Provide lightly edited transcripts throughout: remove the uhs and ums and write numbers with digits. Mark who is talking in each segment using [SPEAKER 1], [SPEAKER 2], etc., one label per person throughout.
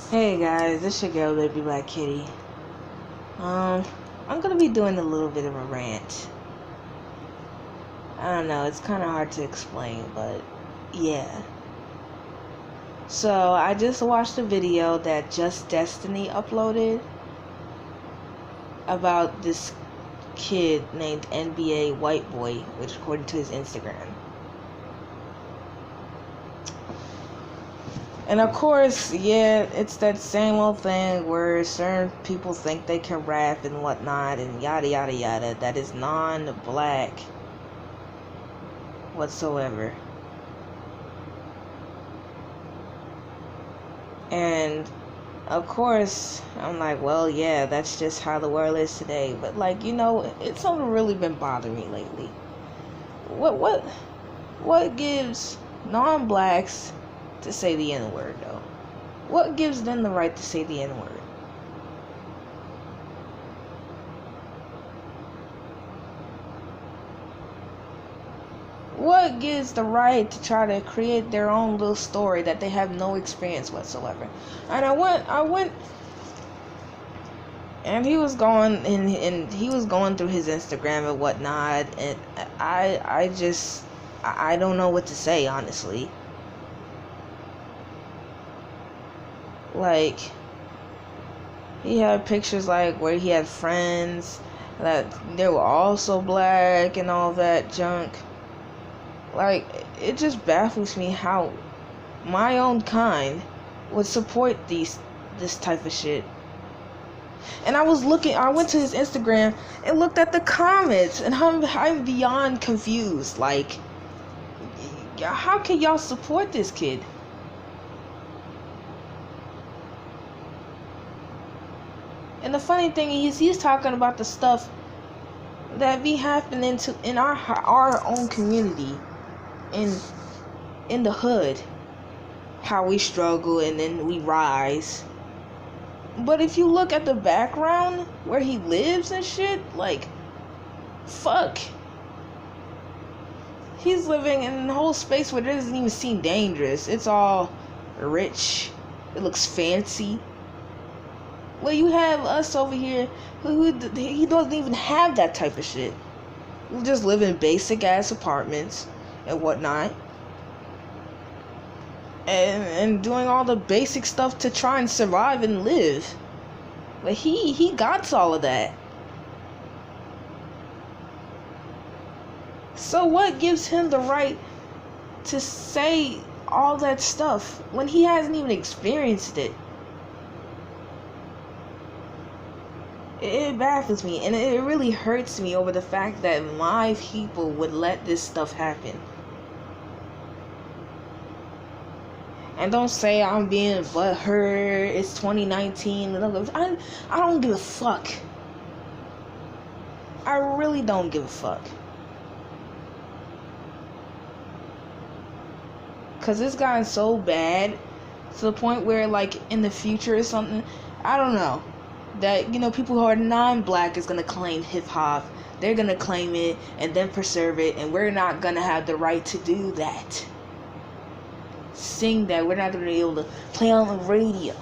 [SPEAKER 1] Hey guys, this your girl Baby Black Kitty. I'm gonna be doing a little bit of a rant. I don't know, it's kinda hard to explain, but yeah. So I just watched a video that Just Destiny uploaded about this kid named NBA White Boy, which according to his Instagram. And of course, yeah, it's that same old thing where certain people think they can rap and whatnot and yada yada yada that is non-black whatsoever. And of course, I'm like, well, yeah, that's just how the world is today. But like, it's something really been bothering me lately. What gives non-blacks to say the N-word though? What gives them the right to say the N-word? What gives the right to try to create their own little story that they have no experience whatsoever? And I went, and he was going and he was going through his Instagram and whatnot, and I don't know what to say, honestly. Like, he had pictures like where he had friends that they were also black and all that junk. Like, it just baffles me how my own kind would support this type of shit. And I went to his Instagram and looked at the comments, and I'm beyond confused. Like, how can y'all support this kid? And the funny thing is, he's talking about the stuff that be happening in our own community, in the hood, how we struggle and then we rise. But if you look at the background where he lives and shit, like, fuck, he's living in a whole space where it doesn't even seem dangerous. It's all rich, it looks fancy. Well, you have us over here who he doesn't even have that type of shit. We just live in basic ass apartments and whatnot, and doing all the basic stuff to try and survive and live. But he got all of that. So what gives him the right to say all that stuff when he hasn't even experienced it? It baffles me, and it really hurts me over the fact that my people would let this stuff happen. And don't say I'm being butthurt, it's 2019. I don't give a fuck. I really don't give a fuck. Cause it's gotten so bad to the point where, like, in the future or something, I don't know, that, people who are non-black is gonna claim hip-hop. They're gonna claim it and then preserve it, and we're not gonna have the right to do that. Sing that. We're not gonna be able to play on the radio.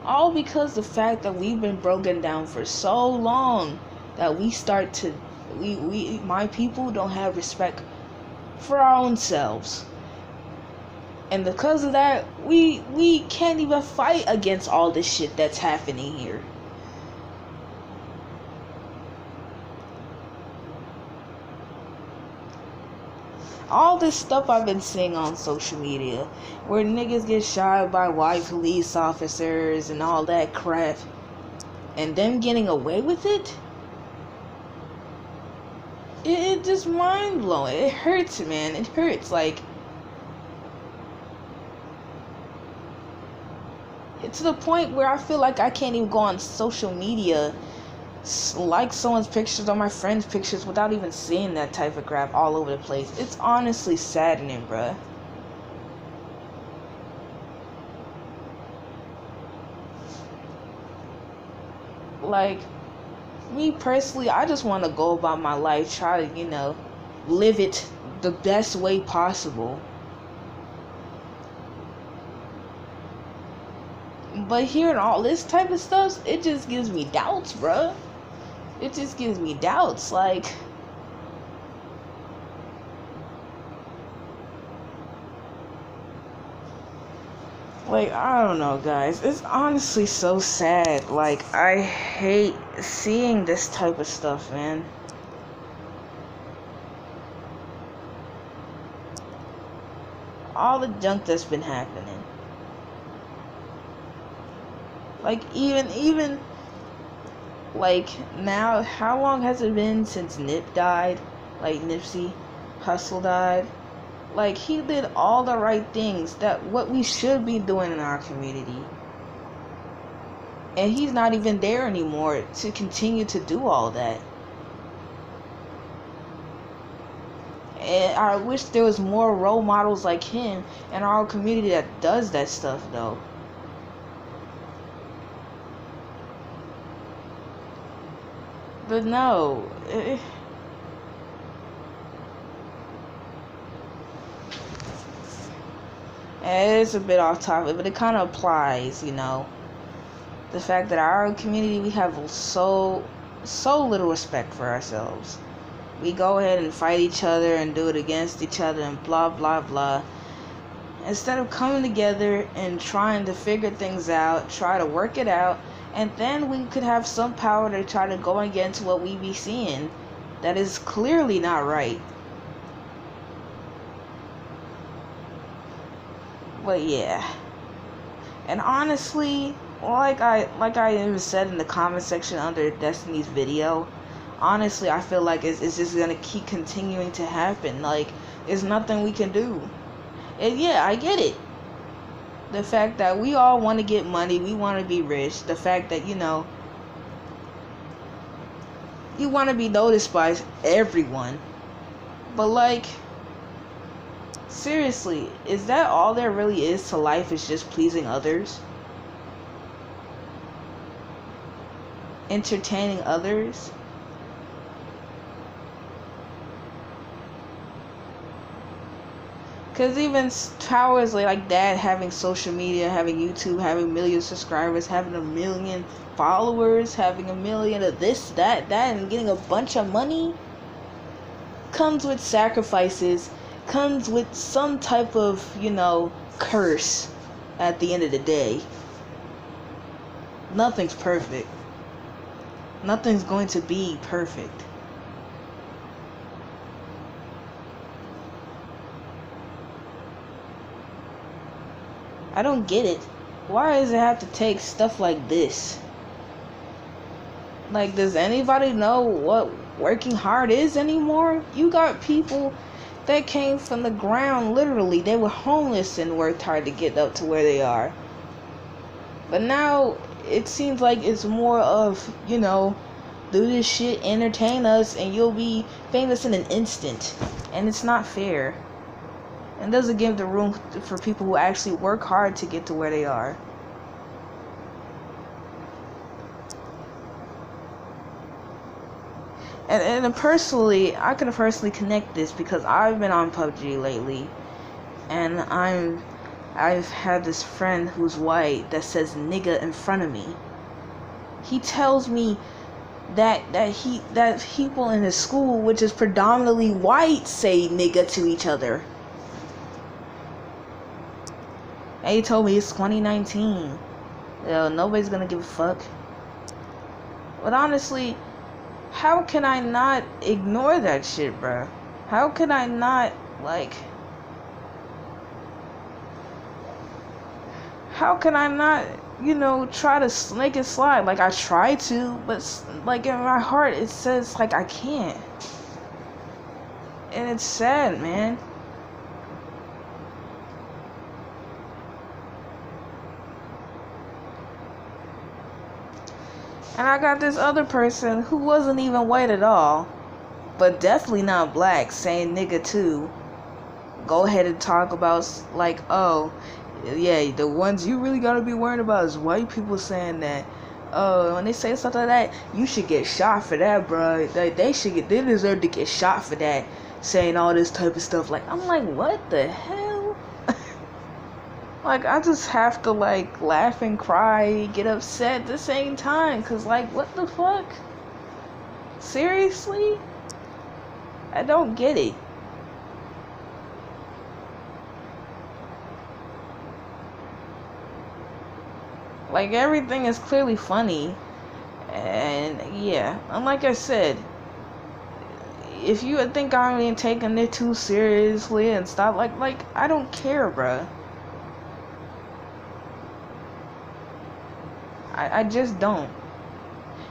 [SPEAKER 1] All because the fact that we've been broken down for so long that my people don't have respect for our own selves. And because of that, we can't even fight against all this shit that's happening here. All this stuff I've been seeing on social media, where niggas get shot by white police officers and all that crap, and them getting away with it, it just mind blowing. It hurts, man. It hurts. Like, it's to the point where I feel like I can't even go on social media, like someone's pictures or my friend's pictures without even seeing that type of crap all over the place. It's honestly saddening, bruh. Like, me personally, I just want to go about my life, try to, live it the best way possible. But hearing all this type of stuff, it just gives me doubts, bruh. It just gives me doubts. Like I don't know, guys. It's honestly so sad. Like, I hate seeing this type of stuff, man. All the junk that's been happening. Like, even like, now, how long has it been since Nip died? Like, Nipsey Hussle died? Like, he did all the right things, that what we should be doing in our community. And he's not even there anymore to continue to do all that. And I wish there was more role models like him in our community that does that stuff, though. But no, it's a bit off topic, but it kind of applies, you know. The fact that our community, we have so little respect for ourselves. We go ahead and fight each other and do it against each other and blah, blah, blah. Instead of coming together and trying to figure things out, try to work it out, and then we could have some power to try to go against what we be seeing that is clearly not right. But yeah. And honestly, like I even said in the comment section under Destiny's video, honestly, I feel like it's just gonna keep continuing to happen. Like, there's nothing we can do. And yeah, I get it. The fact that we all want to get money, we want to be rich. The fact that, you know, you want to be noticed by everyone. But like, seriously, is that all there really is to life, is just pleasing others? Entertaining others? Because even towers like that, having social media, having YouTube, having 1 million subscribers, having 1 million followers, having 1 million of this, that, and getting a bunch of money, comes with sacrifices, comes with some type of, you know, curse at the end of the day. Nothing's perfect. Nothing's going to be perfect. I don't get it. Why does it have to take stuff like this? Like, does anybody know what working hard is anymore? You got people that came from the ground, literally. They were homeless and worked hard to get up to where they are. But now, it seems like it's more of, you know, do this shit, entertain us, and you'll be famous in an instant. And it's not fair. And doesn't give the room for people who actually work hard to get to where they are. And personally, I can personally connect this because I've been on PUBG lately, and I've had this friend who's white that says nigga in front of me. He tells me that people in his school, which is predominantly white, say nigga to each other. And he told me it's 2019. Nobody's gonna give a fuck. But honestly, how can I not ignore that shit, bruh? How can I not, like... How can I not, you know, try to make it slide? Like, I try to, but, like, in my heart, it says, like, I can't. And it's sad, man. And I got this other person who wasn't even white at all, but definitely not black, saying nigga too. Go ahead and talk about, like, oh, yeah, the ones you really gotta be worried about is white people saying that. Oh, when they say something like that, you should get shot for that, bro. They deserve to get shot for that. saying all this type of stuff. Like, I'm like, what the hell? Like, I just have to, like, laugh and cry, get upset at the same time. Because, like, what the fuck? Seriously? I don't get it. Like, everything is clearly funny. And, yeah. And like I said, if you think I'm being taking it too seriously and stuff, like, I don't care, bruh. I just don't.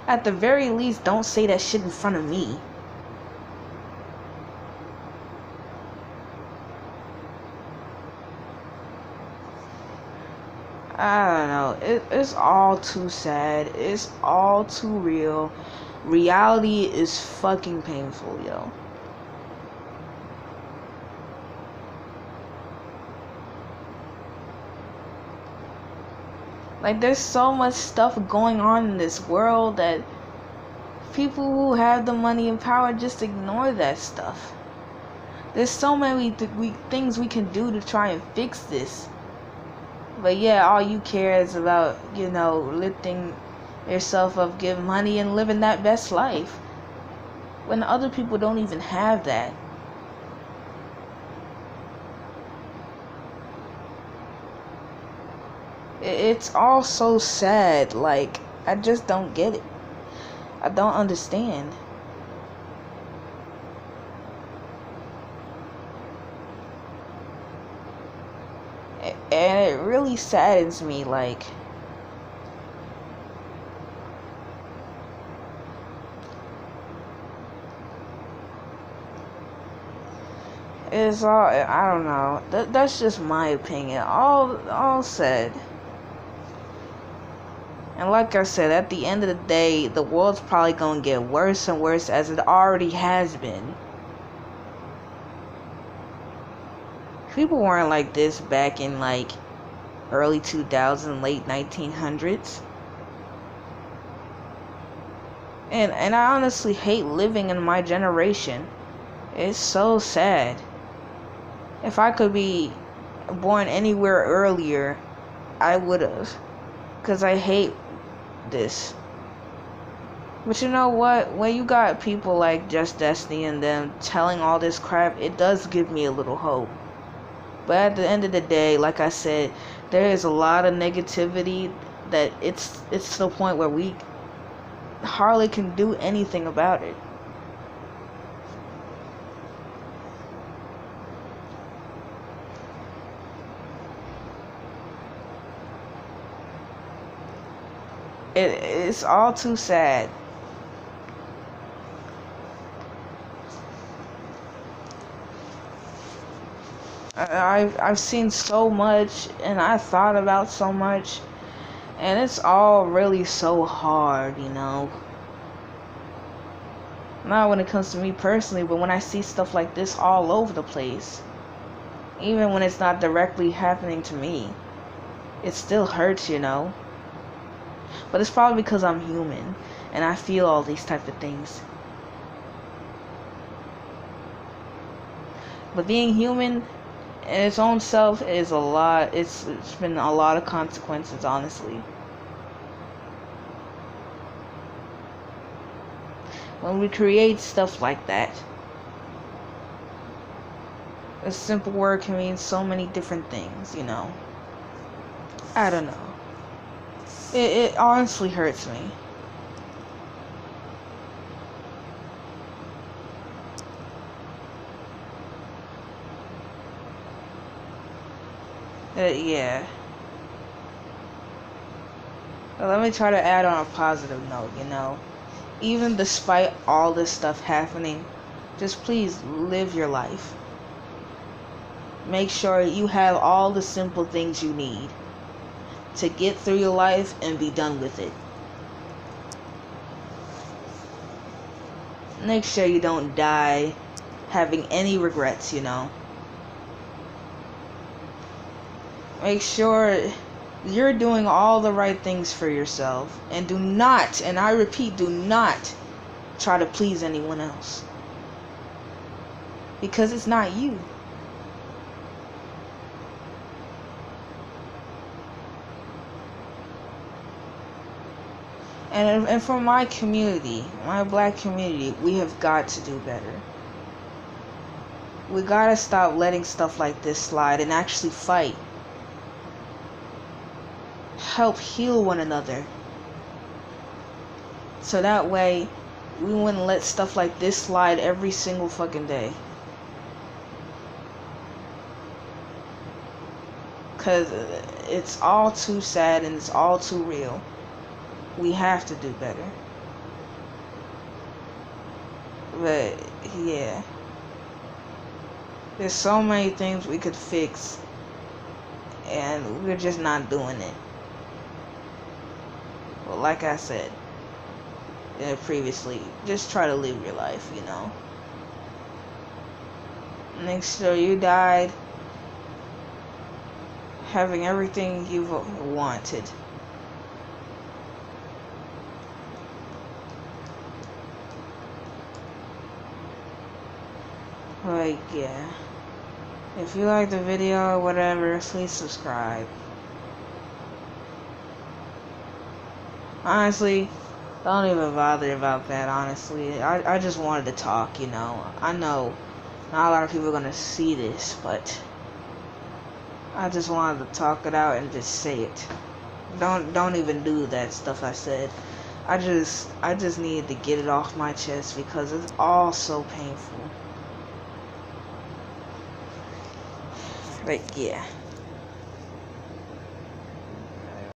[SPEAKER 1] At the very least, don't say that shit in front of me. I don't know. It's all too sad. It's all too real. Reality is fucking painful, yo. Like, there's so much stuff going on in this world that people who have the money and power just ignore that stuff. There's so many things we can do to try and fix this. But yeah, all you care is about, you know, lifting yourself up, giving money, and living that best life. When other people don't even have that. It's all so sad. Like, I just don't get it. I don't understand. And it really saddens me, like, it's all, I don't know, that's just my opinion, all said. And like I said, at the end of the day, the world's probably gonna get worse and worse, as it already has been. People weren't like this back in, like, early 2000s, late 1900s. And I honestly hate living in my generation. It's so sad. If I could be born anywhere earlier, I would've. 'Cause I hate this. But you know what? When you got people like Just Destiny and them telling all this crap, it does give me a little hope. But at the end of the day, like I said, there is a lot of negativity that it's to the point where we hardly can do anything about it. It's all too sad. I've seen so much, and I thought about so much, and it's all really so hard, you know. Not when it comes to me personally, but when I see stuff like this all over the place, even when it's not directly happening to me, it still hurts, you know. But it's probably because I'm human and I feel all these type of things. But being human in its own self is a lot. It's been a lot of consequences, honestly. When we create stuff like that, a simple word can mean so many different things, you know. I don't know. It honestly hurts me. Yeah. But let me try to add on a positive note, you know. Even despite all this stuff happening, just please live your life. Make sure you have all the simple things you need to get through your life and be done with it. Make sure you don't die having any regrets, you know. Make sure you're doing all the right things for yourself. And do not, and I repeat, do not try to please anyone else. because it's not you. And for my community, my black community, we have got to do better. We gotta stop letting stuff like this slide and actually fight. Help heal one another. So that way, we wouldn't let stuff like this slide every single fucking day. Cause it's all too sad and it's all too real. We have to do better. But yeah, there's so many things we could fix and we're just not doing it. Well, like I said previously, just try to live your life, you know. Make sure you died having everything you've wanted. Like, yeah. If you like the video or whatever, please subscribe. Honestly, don't even bother about that, honestly. I just wanted to talk, you know. I know not a lot of people are gonna see this, but I just wanted to talk it out and just say it. Don't even do that stuff I said. I just needed to get it off my chest because it's all so painful. But yeah.